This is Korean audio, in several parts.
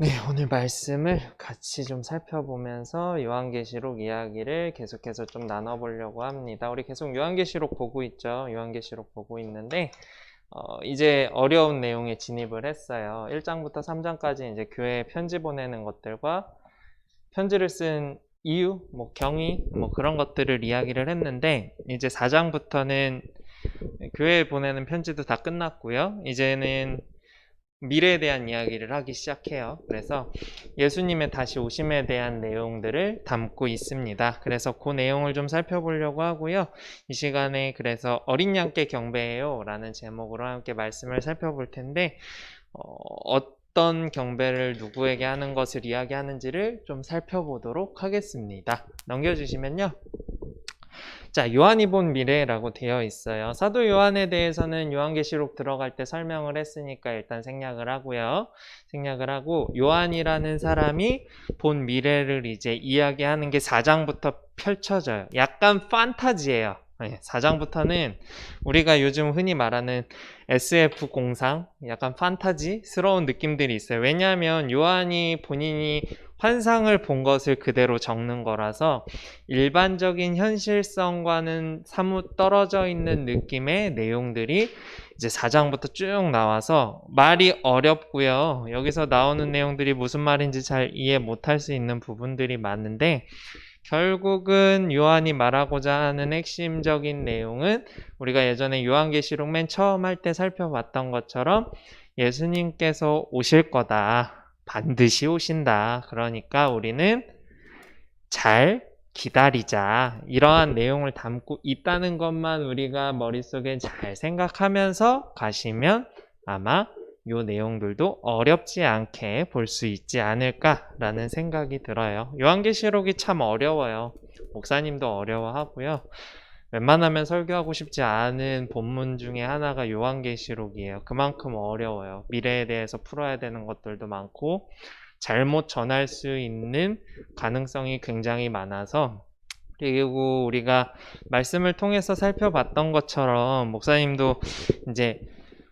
네, 오늘 말씀을 같이 좀 살펴보면서 요한계시록 이야기를 계속해서 좀 나눠보려고 합니다. 우리 계속 요한계시록 보고 있죠. 요한계시록 보고 있는데 이제 어려운 내용에 진입을 했어요. 1장부터 3장까지 이제 교회에 편지 보내는 것들과 편지를 쓴 이유, 경위, 그런 것들을 이야기를 했는데, 이제 4장부터는 교회에 보내는 편지도 다 끝났고요. 이제는 미래에 대한 이야기를 하기 시작해요. 그래서 예수님의 다시 오심에 대한 내용들을 담고 있습니다. 그래서 그 내용을 좀 살펴보려고 하고요. 이 시간에 그래서 어린 양께 경배해요 라는 제목으로 함께 말씀을 살펴볼 텐데 어떤 경배를 누구에게 하는 것을 이야기하는지를 좀 살펴보도록 하겠습니다. 넘겨주시면요. 자, 요한이 본 미래라고 되어 있어요. 사도 요한에 대해서는 요한계시록 들어갈 때 설명을 했으니까 일단 생략을 하고요. 생략을 하고 요한이라는 사람이 본 미래를 이제 이야기하는 게 4장부터 펼쳐져요. 약간 판타지예요. 4장부터는 우리가 요즘 흔히 말하는 SF 공상, 약간 판타지스러운 느낌들이 있어요. 왜냐하면 요한이 본인이 환상을 본 것을 그대로 적는 거라서 일반적인 현실성과는 사뭇 떨어져 있는 느낌의 내용들이 이제 4장부터 쭉 나와서 말이 어렵고요. 여기서 나오는 내용들이 무슨 말인지 잘 이해 못할 수 있는 부분들이 많은데 결국은 요한이 말하고자 하는 핵심적인 내용은 우리가 예전에 요한계시록 맨 처음 할 때 살펴봤던 것처럼 예수님께서 오실 거다. 반드시 오신다. 그러니까 우리는 잘 기다리자. 이러한 내용을 담고 있다는 것만 우리가 머릿속에 잘 생각하면서 가시면 아마 이 내용들도 어렵지 않게 볼 수 있지 않을까라는 생각이 들어요. 요한계시록이 참 어려워요. 목사님도 어려워하고요. 웬만하면 설교하고 싶지 않은 본문 중에 하나가 요한계시록이에요. 그만큼 어려워요. 미래에 대해서 풀어야 되는 것들도 많고 잘못 전할 수 있는 가능성이 굉장히 많아서 그리고 우리가 말씀을 통해서 살펴봤던 것처럼 목사님도 이제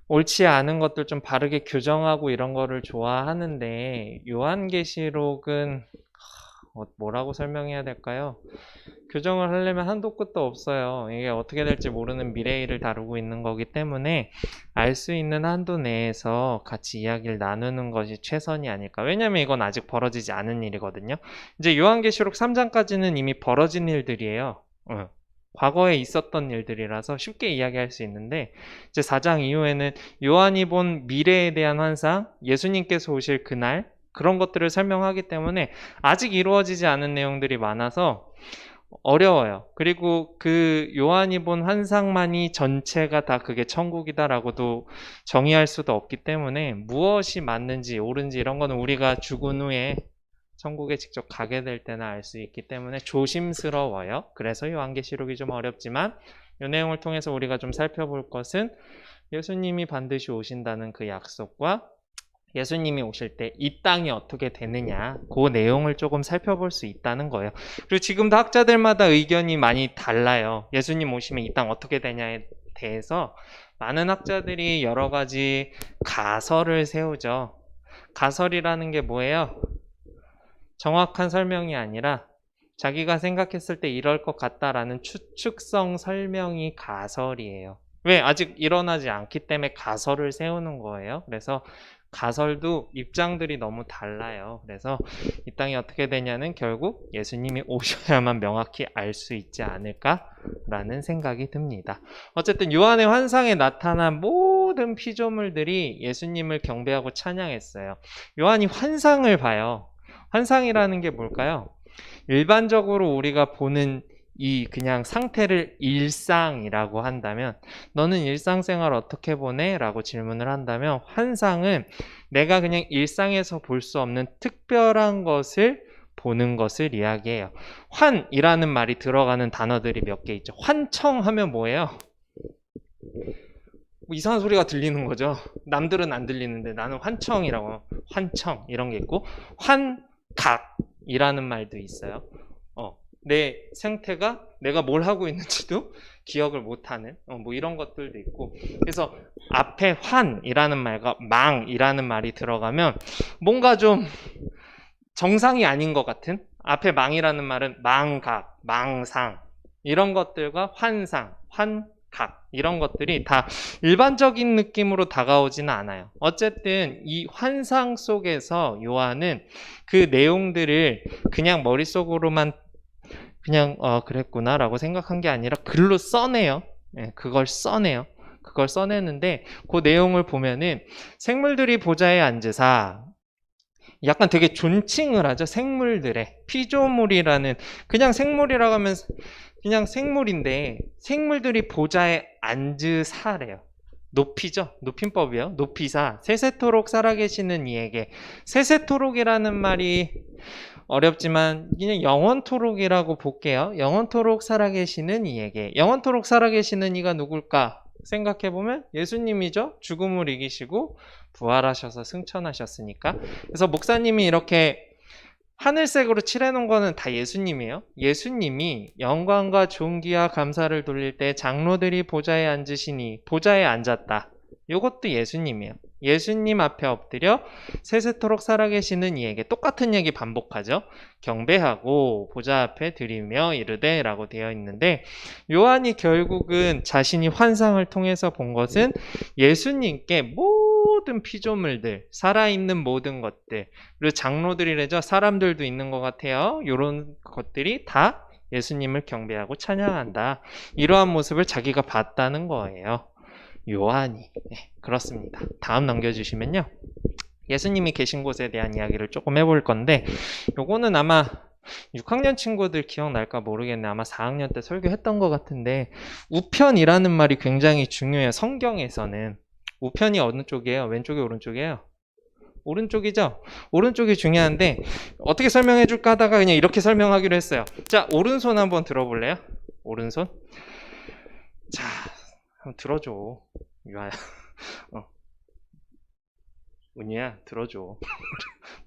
옳지 않은 것들 좀 바르게 교정하고 이런 거를 좋아하는데 요한계시록은 뭐라고 설명해야 될까요? 교정을 하려면 한도 끝도 없어요. 이게 어떻게 될지 모르는 미래일을 다루고 있는 거기 때문에 알 수 있는 한도 내에서 같이 이야기를 나누는 것이 최선이 아닐까. 왜냐면 이건 아직 벌어지지 않은 일이거든요. 이제 요한계시록 3장까지는 이미 벌어진 일들이에요. 과거에 있었던 일들이라서 쉽게 이야기할 수 있는데 이제 4장 이후에는 요한이 본 미래에 대한 환상, 예수님께서 오실 그날 그런 것들을 설명하기 때문에 아직 이루어지지 않은 내용들이 많아서 어려워요. 그리고 그 요한이 본 환상만이 전체가 다 그게 천국이다라고도 정의할 수도 없기 때문에 무엇이 맞는지 옳은지 이런 거는 우리가 죽은 후에 천국에 직접 가게 될 때나 알 수 있기 때문에 조심스러워요. 그래서 요한계시록이 좀 어렵지만 이 내용을 통해서 우리가 좀 살펴볼 것은 예수님이 반드시 오신다는 그 약속과 예수님이 오실 때 이 땅이 어떻게 되느냐 그 내용을 조금 살펴볼 수 있다는 거예요. 그리고 지금도 학자들마다 의견이 많이 달라요. 예수님 오시면 이 땅 어떻게 되냐에 대해서 많은 학자들이 여러 가지 가설을 세우죠. 가설이라는 게 뭐예요? 정확한 설명이 아니라 자기가 생각했을 때 이럴 것 같다라는 추측성 설명이 가설이에요. 왜? 아직 일어나지 않기 때문에 가설을 세우는 거예요. 그래서 가설도 입장들이 너무 달라요. 그래서 이 땅이 어떻게 되냐는 결국 예수님이 오셔야만 명확히 알 수 있지 않을까라는 생각이 듭니다. 어쨌든 요한의 환상에 나타난 모든 피조물들이 예수님을 경배하고 찬양했어요. 요한이 환상을 봐요. 환상이라는 게 뭘까요? 일반적으로 우리가 보는 이 그냥 상태를 일상이라고 한다면 너는 일상생활 어떻게 보내? 라고 질문을 한다면 환상은 내가 그냥 일상에서 볼 수 없는 특별한 것을 보는 것을 이야기해요. 환이라는 말이 들어가는 단어들이 몇 개 있죠. 환청하면 뭐예요? 이상한 소리가 들리는 거죠. 남들은 안 들리는데 나는 환청이라고 환청 이런 게 있고 환각이라는 말도 있어요. 내 생태가 내가 뭘 하고 있는지도 기억을 못하는 뭐 이런 것들도 있고, 그래서 앞에 환이라는 말과 망이라는 말이 들어가면 뭔가 좀 정상이 아닌 것 같은, 앞에 망이라는 말은 망각, 망상 이런 것들과 환상, 환각 이런 것들이 다 일반적인 느낌으로 다가오지는 않아요. 어쨌든 이 환상 속에서 요한은 그 내용들을 그냥 머릿속으로만 그냥 그랬구나 라고 생각한 게 아니라 글로 써내요. 예, 그걸 써내요. 그걸 써내는데 그 내용을 보면은 생물들이 보좌에 앉으사, 약간 되게 존칭을 하죠. 생물들의 피조물이라는, 그냥 생물이라고 하면 그냥 생물인데 생물들이 보좌에 앉으사래요. 높이죠. 높임법이요. 높이사 세세토록 살아계시는 이에게, 세세토록이라는 말이 어렵지만 그냥 영원토록이라고 볼게요. 영원토록 살아계시는 이에게. 영원토록 살아계시는 이가 누굴까 생각해보면 예수님이죠. 죽음을 이기시고 부활하셔서 승천하셨으니까. 그래서 목사님이 이렇게 하늘색으로 칠해놓은 거는 다 예수님이에요. 예수님이 영광과 존귀와 감사를 돌릴 때 장로들이 보좌에 앉으시니, 보좌에 앉았다. 이것도 예수님이에요. 예수님 앞에 엎드려 세세토록 살아계시는 이에게 똑같은 얘기 반복하죠. 경배하고 보좌 앞에 드리며 이르되 라고 되어 있는데, 요한이 결국은 자신이 환상을 통해서 본 것은 예수님께 모든 피조물들, 살아있는 모든 것들, 그리고 장로들이래죠. 사람들도 있는 것 같아요. 이런 것들이 다 예수님을 경배하고 찬양한다. 이러한 모습을 자기가 봤다는 거예요. 요한이. 네, 그렇습니다. 다음 넘겨주시면요. 예수님이 계신 곳에 대한 이야기를 조금 해볼 건데, 요거는 아마 6학년 친구들 기억날까 모르겠네. 아마 4학년 때 설교했던 것 같은데, 우편이라는 말이 굉장히 중요해요. 성경에서는. 우편이 어느 쪽이에요? 왼쪽이 오른쪽이에요? 오른쪽이죠? 오른쪽이 중요한데 어떻게 설명해 줄까 하다가 그냥 이렇게 설명하기로 했어요. 자, 오른손 한번 들어볼래요? 오른손. 자, 한번 들어줘. 유아야. 은희야, 들어줘.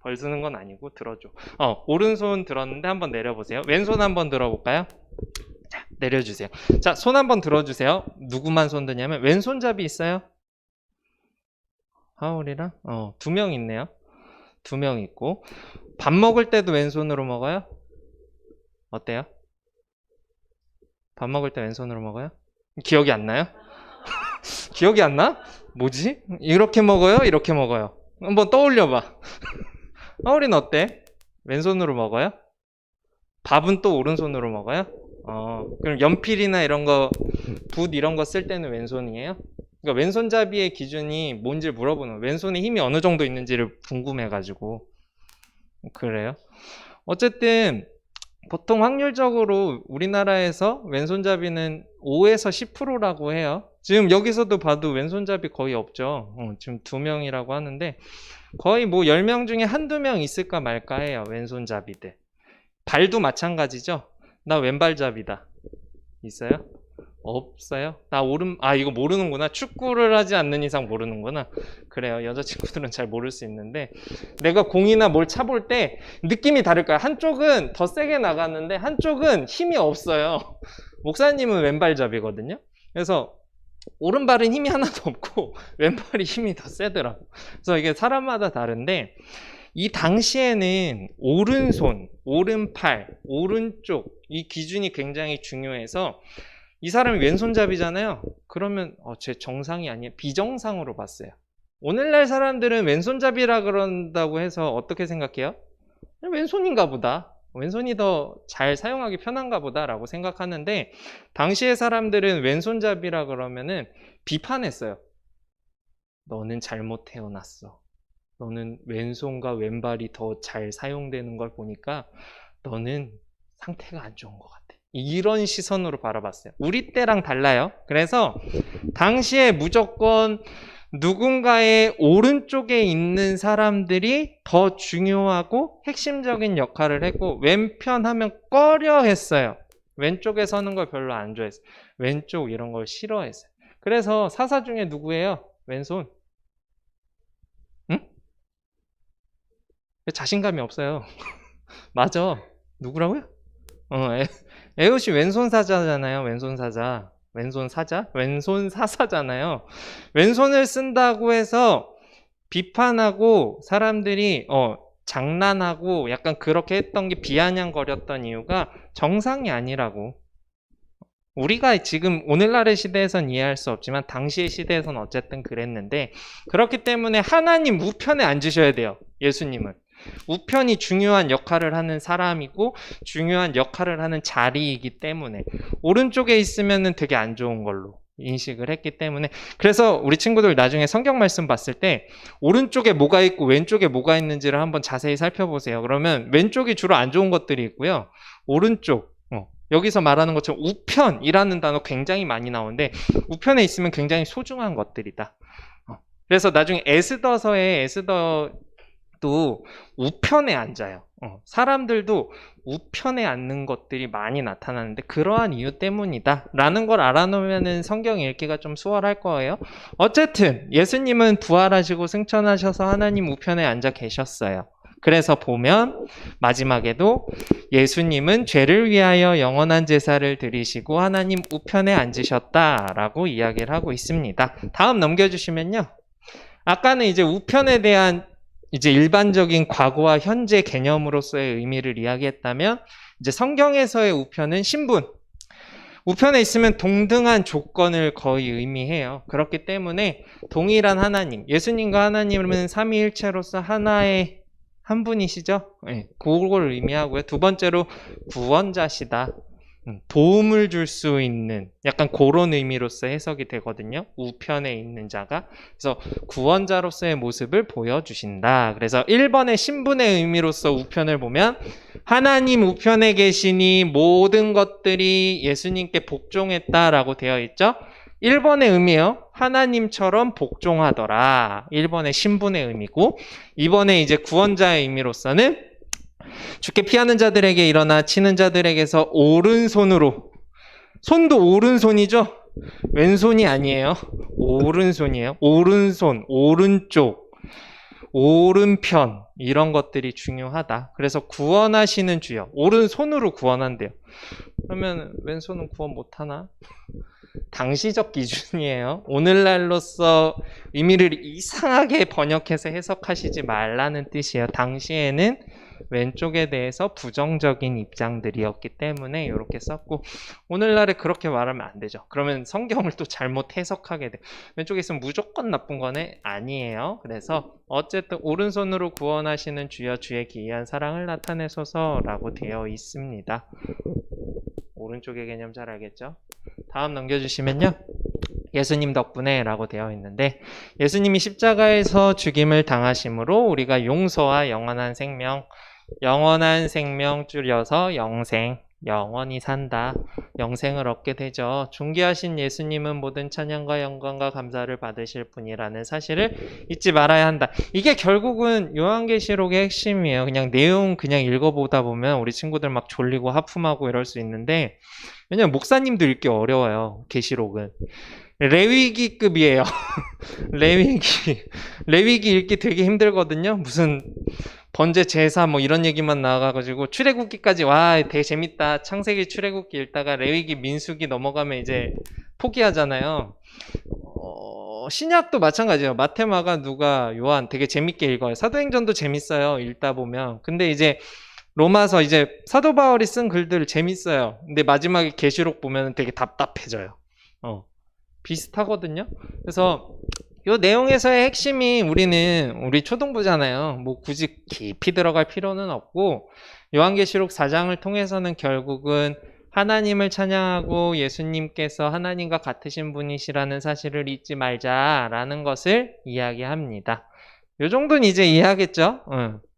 벌 쓰는 건 아니고 들어줘. 오른손 들었는데 한번 내려보세요. 왼손 한번 들어볼까요? 자, 내려주세요. 자, 손 한번 들어주세요. 누구만 손 드냐면 왼손잡이 있어요? 하울이랑? 2명 있네요. 2명 있고. 밥 먹을 때도 왼손으로 먹어요? 어때요? 밥 먹을 때 왼손으로 먹어요? 기억이 안 나요? 기억이 안 나? 뭐지? 이렇게 먹어요? 이렇게 먹어요? 한번 떠올려봐. 하울이는 어때? 왼손으로 먹어요? 밥은 또 오른손으로 먹어요? 그럼 연필이나 이런 거, 붓 이런 거 쓸 때는 왼손이에요? 그러니까 왼손잡이의 기준이 뭔지 물어보는 거예요. 왼손에 힘이 어느 정도 있는지를 궁금해가지고. 그래요? 어쨌든 보통 확률적으로 우리나라에서 왼손잡이는 5에서 10%라고 해요. 지금 여기서도 봐도 왼손잡이 거의 없죠. 지금 2명이라고 하는데 거의 뭐 10명 중에 한두 명 있을까 말까 해요. 왼손잡이들. 발도 마찬가지죠. 나 왼발잡이다. 있어요? 없어요? 이거 모르는구나. 축구를 하지 않는 이상 모르는구나. 그래요. 여자친구들은 잘 모를 수 있는데, 내가 공이나 뭘 차볼 때 느낌이 다를 거야. 한쪽은 더 세게 나가는데 한쪽은 힘이 없어요. 목사님은 왼발잡이거든요. 그래서 오른발은 힘이 하나도 없고 왼발이 힘이 더 세더라고. 그래서 이게 사람마다 다른데, 이 당시에는 오른손, 오른팔, 오른쪽 이 기준이 굉장히 중요해서 이 사람이 왼손잡이잖아요. 그러면 제 정상이 아니에요. 비정상으로 봤어요. 오늘날 사람들은 왼손잡이라 그런다고 해서 어떻게 생각해요? 왼손인가 보다. 왼손이 더 잘 사용하기 편한가 보다 라고 생각하는데, 당시의 사람들은 왼손잡이라 그러면은 비판했어요. 너는 잘못 태어났어. 너는 왼손과 왼발이 더 잘 사용되는 걸 보니까 너는 상태가 안 좋은 것 같아. 이런 시선으로 바라봤어요. 우리 때랑 달라요. 그래서 당시에 무조건 누군가의 오른쪽에 있는 사람들이 더 중요하고 핵심적인 역할을 했고, 왼편 하면 꺼려 했어요. 왼쪽에 서는 걸 별로 안 좋아했어요. 왼쪽 이런 걸 싫어했어요. 그래서 사사 중에 누구예요? 왼손. 응? 자신감이 없어요. 맞아. 누구라고요? 에옷이 왼손 사자잖아요. 왼손 사자. 왼손 사자? 왼손 사사잖아요. 왼손을 쓴다고 해서 비판하고 사람들이 장난하고 약간 그렇게 했던 게 비아냥거렸던 이유가 정상이 아니라고. 우리가 지금 오늘날의 시대에선 이해할 수 없지만 당시의 시대에선 어쨌든 그랬는데, 그렇기 때문에 하나님 우편에 앉으셔야 돼요. 예수님은 우편이 중요한 역할을 하는 사람이고 중요한 역할을 하는 자리이기 때문에 오른쪽에 있으면은 되게 안 좋은 걸로 인식을 했기 때문에, 그래서 우리 친구들 나중에 성경 말씀 봤을 때 오른쪽에 뭐가 있고 왼쪽에 뭐가 있는지를 한번 자세히 살펴보세요. 그러면 왼쪽이 주로 안 좋은 것들이 있고요, 오른쪽 여기서 말하는 것처럼 우편이라는 단어 굉장히 많이 나오는데 우편에 있으면 굉장히 소중한 것들이다. 그래서 나중에 에스더도 우편에 앉아요. 사람들도 우편에 앉는 것들이 많이 나타나는데 그러한 이유 때문이다 라는 걸 알아놓으면 성경 읽기가 좀 수월할 거예요. 어쨌든 예수님은 부활하시고 승천하셔서 하나님 우편에 앉아 계셨어요. 그래서 보면 마지막에도 예수님은 죄를 위하여 영원한 제사를 드리시고 하나님 우편에 앉으셨다라고 이야기를 하고 있습니다. 다음 넘겨주시면요. 아까는 이제 우편에 대한 이제 일반적인 과거와 현재 개념으로서의 의미를 이야기했다면, 이제 성경에서의 우편은 신분. 우편에 있으면 동등한 조건을 거의 의미해요. 그렇기 때문에 동일한 하나님, 예수님과 하나님은 삼위일체로서 하나의 한 분이시죠? 네, 그걸 의미하고요. 두 번째로 구원자시다. 도움을 줄 수 있는 약간 그런 의미로서 해석이 되거든요. 우편에 있는 자가. 그래서 구원자로서의 모습을 보여주신다. 그래서 1번의 신분의 의미로서 우편을 보면 하나님 우편에 계시니 모든 것들이 예수님께 복종했다라고 되어 있죠. 1번의 의미요. 하나님처럼 복종하더라. 1번의 신분의 의미고, 2번의 이제 구원자의 의미로서는 주께 피하는 자들에게 일어나 치는 자들에게서 오른손으로, 손도 오른손이죠? 왼손이 아니에요. 오른손이에요. 오른손, 오른쪽, 오른편, 이런 것들이 중요하다. 그래서 구원하시는 주여, 오른손으로 구원한대요. 그러면 왼손은 구원 못하나? 당시적 기준이에요. 오늘날로서 의미를 이상하게 번역해서 해석하시지 말라는 뜻이에요. 당시에는 왼쪽에 대해서 부정적인 입장들이었기 때문에 이렇게 썼고, 오늘날에 그렇게 말하면 안 되죠. 그러면 성경을 또 잘못 해석하게 돼. 왼쪽에 있으면 무조건 나쁜 거네? 아니에요. 그래서 어쨌든 오른손으로 구원하시는 주여, 주의 기이한 사랑을 나타내소서라고 되어 있습니다. 오른쪽의 개념 잘 알겠죠? 다음 넘겨주시면요. 예수님 덕분에 라고 되어 있는데, 예수님이 십자가에서 죽임을 당하심으로 우리가 용서와 영원한 생명 줄여서 영생, 영원히 산다, 영생을 얻게 되죠. 존귀하신 예수님은 모든 찬양과 영광과 감사를 받으실 분이라는 사실을 잊지 말아야 한다. 이게 결국은 요한계시록의 핵심이에요. 그냥 내용 그냥 읽어보다 보면 우리 친구들 막 졸리고 하품하고 이럴 수 있는데, 왜냐면 목사님도 읽기 어려워요. 계시록은 레위기급이에요. 레위기 읽기 되게 힘들거든요. 무슨 번제 제사 뭐 이런 얘기만 나와가지고 출애굽기까지 와 되게 재밌다. 창세기 출애굽기 읽다가 레위기 민수기 넘어가면 이제 포기하잖아요. 신약도 마찬가지예요. 마테마가 누가 요한 되게 재밌게 읽어요. 사도행전도 재밌어요. 읽다 보면. 근데 이제 로마서 이제 사도 바울이 쓴 글들 재밌어요. 근데 마지막에 계시록 보면 되게 답답해져요. 비슷하거든요. 그래서 이 내용에서의 핵심이 우리 초등부잖아요. 뭐 굳이 깊이 들어갈 필요는 없고, 요한계시록 4장을 통해서는 결국은 하나님을 찬양하고 예수님께서 하나님과 같으신 분이시라는 사실을 잊지 말자라는 것을 이야기합니다. 이 정도는 이제 이해하겠죠?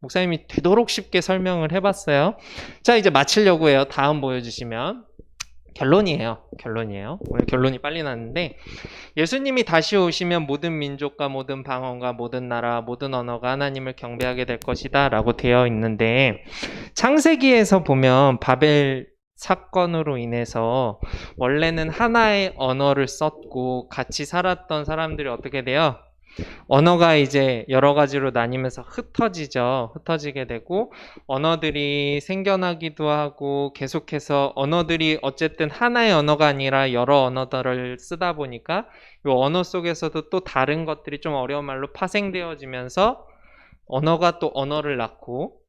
목사님이 되도록 쉽게 설명을 해봤어요. 자, 이제 마치려고 해요. 다음 보여주시면. 결론이에요. 오늘 결론이 빨리 났는데, 예수님이 다시 오시면 모든 민족과 모든 방언과 모든 나라, 모든 언어가 하나님을 경배하게 될 것이다 라고 되어 있는데, 창세기에서 보면 바벨 사건으로 인해서 원래는 하나의 언어를 썼고 같이 살았던 사람들이 어떻게 돼요? 언어가 이제 여러 가지로 나뉘면서 흩어지죠. ht어지게 되고 언어들이 생겨나기도 하고 계속해서 언어들이 어쨌든 하나의 언어가 아니라 여러 언어들을 쓰다 보니까 이 언어 속에서도 또 다른 것들이 좀 어려운 말로 파생되어지면서 언어가 또 언어를 낳고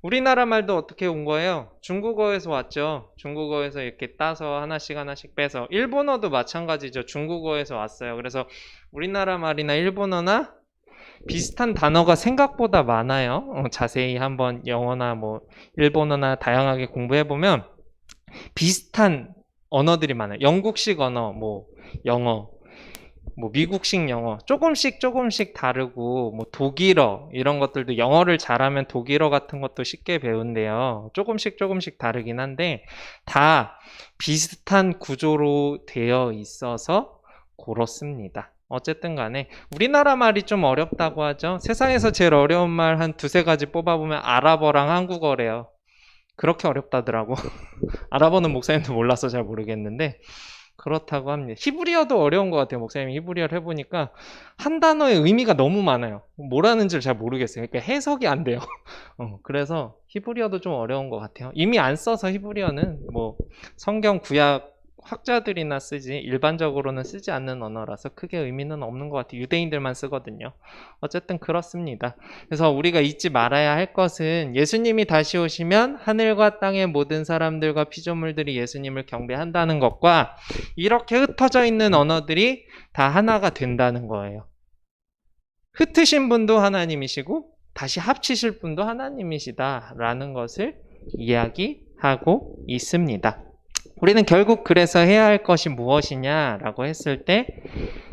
우리나라 말도 어떻게 온 거예요? 중국어에서 왔죠. 중국어에서 이렇게 따서 하나씩 하나씩 빼서 일본어도 마찬가지죠. 중국어에서 왔어요. 그래서 우리나라 말이나 일본어나 비슷한 단어가 생각보다 많아요. 자세히 한번 영어나 뭐 일본어나 다양하게 공부해보면 비슷한 언어들이 많아요. 영국식 언어, 뭐 영어, 뭐 미국식 영어 조금씩 다르고 뭐 독일어 이런 것들도 영어를 잘하면 독일어 같은 것도 쉽게 배운대요. 조금씩 다르긴 한데 다 비슷한 구조로 되어 있어서 그렇습니다. 어쨌든 간에 우리나라 말이 좀 어렵다고 하죠. 세상에서 제일 어려운 말 한 두세 가지 뽑아보면 아랍어랑 한국어래요. 그렇게 어렵다더라고. 아랍어는 목사님도 몰라서 잘 모르겠는데 그렇다고 합니다. 히브리어도 어려운 것 같아요. 목사님이 히브리어를 해보니까 한 단어의 의미가 너무 많아요. 뭐라는지를 잘 모르겠어요. 그러니까 해석이 안 돼요. 그래서 히브리어도 좀 어려운 것 같아요. 이미 안 써서 히브리어는 뭐 성경 구약 학자들이나 쓰지 일반적으로는 쓰지 않는 언어라서 크게 의미는 없는 것 같아요. 유대인들만 쓰거든요. 어쨌든 그렇습니다. 그래서 우리가 잊지 말아야 할 것은 예수님이 다시 오시면 하늘과 땅의 모든 사람들과 피조물들이 예수님을 경배한다는 것과 이렇게 흩어져 있는 언어들이 다 하나가 된다는 거예요. 흩으신 분도 하나님이시고 다시 합치실 분도 하나님이시다라는 것을 이야기하고 있습니다. 우리는 결국 그래서 해야 할 것이 무엇이냐라고 했을 때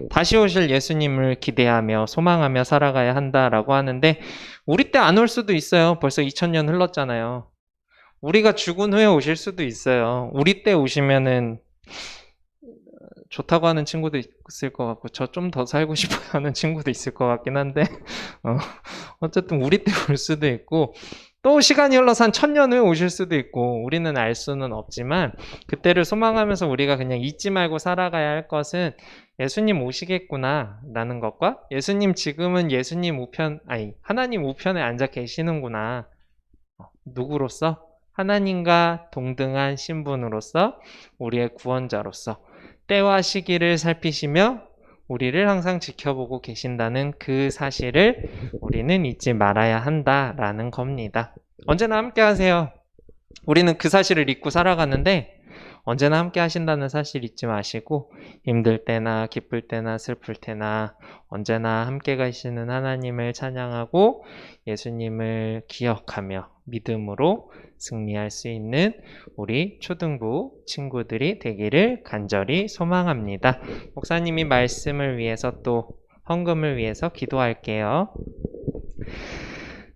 다시 오실 예수님을 기대하며 소망하며 살아가야 한다라고 하는데 우리 때 안 올 수도 있어요. 벌써 2000년 흘렀잖아요. 우리가 죽은 후에 오실 수도 있어요. 우리 때 오시면은 좋다고 하는 친구도 있을 것 같고 저 좀 더 살고 싶어 하는 친구도 있을 것 같긴 한데 어쨌든 우리 때 올 수도 있고 또 시간이 흘러서 한 1000년 후에 오실 수도 있고 우리는 알 수는 없지만 그때를 소망하면서 우리가 그냥 잊지 말고 살아가야 할 것은 예수님 오시겠구나 라는 것과 예수님 지금은 하나님 우편에 앉아 계시는구나. 누구로서? 하나님과 동등한 신분으로서 우리의 구원자로서 때와 시기를 살피시며 우리를 항상 지켜보고 계신다는 그 사실을 우리는 잊지 말아야 한다라는 겁니다. 언제나 함께 하세요. 우리는 그 사실을 잊고 살아가는데 언제나 함께 하신다는 사실 잊지 마시고 힘들 때나 기쁠 때나 슬플 때나 언제나 함께 가시는 하나님을 찬양하고 예수님을 기억하며 믿음으로 승리할 수 있는 우리 초등부 친구들이 되기를 간절히 소망합니다. 목사님이 말씀을 위해서 또 헌금을 위해서 기도할게요.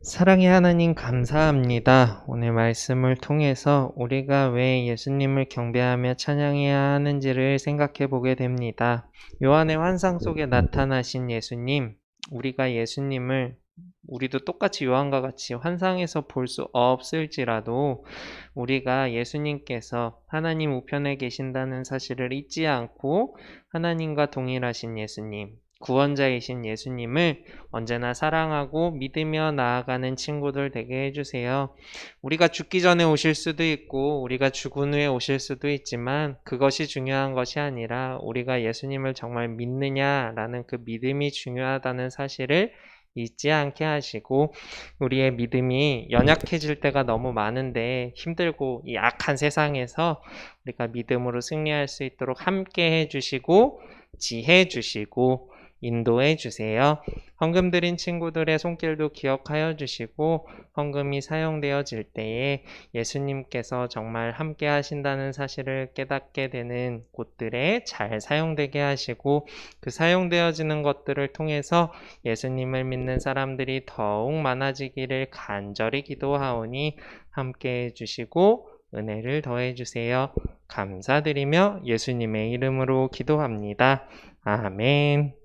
사랑의 하나님 감사합니다. 오늘 말씀을 통해서 우리가 왜 예수님을 경배하며 찬양해야 하는지를 생각해 보게 됩니다. 요한의 환상 속에 나타나신 예수님, 우리가 예수님을 우리도 똑같이 요한과 같이 환상에서 볼 수 없을지라도 우리가 예수님께서 하나님 우편에 계신다는 사실을 잊지 않고 하나님과 동일하신 예수님, 구원자이신 예수님을 언제나 사랑하고 믿으며 나아가는 친구들 되게 해주세요. 우리가 죽기 전에 오실 수도 있고 우리가 죽은 후에 오실 수도 있지만 그것이 중요한 것이 아니라 우리가 예수님을 정말 믿느냐라는 그 믿음이 중요하다는 사실을 잊지 않게 하시고 우리의 믿음이 연약해질 때가 너무 많은데 힘들고 이 악한 세상에서 우리가 믿음으로 승리할 수 있도록 함께 해주시고 지혜 주시고 인도해 주세요. 헌금 드린 친구들의 손길도 기억하여 주시고 헌금이 사용되어질 때에 예수님께서 정말 함께 하신다는 사실을 깨닫게 되는 곳들에 잘 사용되게 하시고 그 사용되어지는 것들을 통해서 예수님을 믿는 사람들이 더욱 많아지기를 간절히 기도하오니 함께 해주시고 은혜를 더해 주세요. 감사드리며 예수님의 이름으로 기도합니다. 아멘.